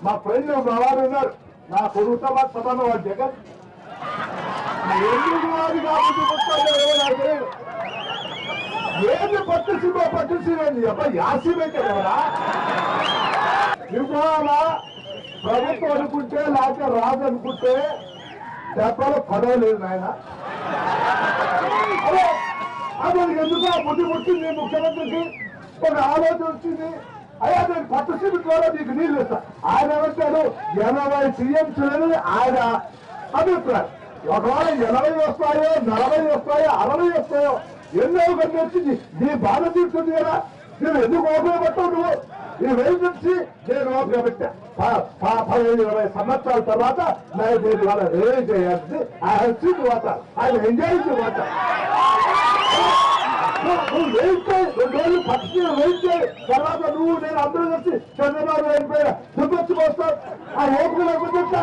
మా ఫ్రెండ్ మా వారు ఉన్నారు, నా కొడుకుతో మా సమానం వాడు జగన్ ఎందుకు వారు కాబట్టి ఏది పట్టుసీమండి అబ్బా యాసీమైతే ఎవరా ఇవ్వాలా ప్రభుత్వం అనుకుంటే లేకపోతే రాదు అనుకుంటే దెబ్బలు పడవలేదు నాయన. అదే అతనికి ఎందుకు ఆ బుద్ధి పుట్టింది ముఖ్యమంత్రికి ఒక ఆలోచన వచ్చింది. అయ్యా నేను పట్టుసీమ ద్వారా నీకు నీళ్ళు ఇస్తా. ఆయన ఏమంటాడు 80 టీఎంసీ అనేది ఆయన అభిప్రాయం. ఒకవేళ 80 వస్తాయో 40 వస్తాయో 60 వస్తాయో ఎన్నో కంటే వచ్చింది నీ బాధ తీరుతుంది కదా. నువ్వు ఎందుకు ఉపయోగపడతావు? నువ్వు నేను వేయించి నేను ఉపయోగపెట్టా 15-20 సంవత్సరాల తర్వాత నేను వాళ్ళ రేజ్ చేయాల్సింది ఆయన సీట్ పోతారు, ఆయన ఎంజాయ్ పోతారు. నువ్వు వేయించే 2 రోజులు పక్షి వేయించే తర్వాత నువ్వు నేను అందరూ కలిసి చంద్రబాబు అయిపోయినా దుబ్బొచ్చి పోస్తావు. ఆ ఓపిక లేకపోతే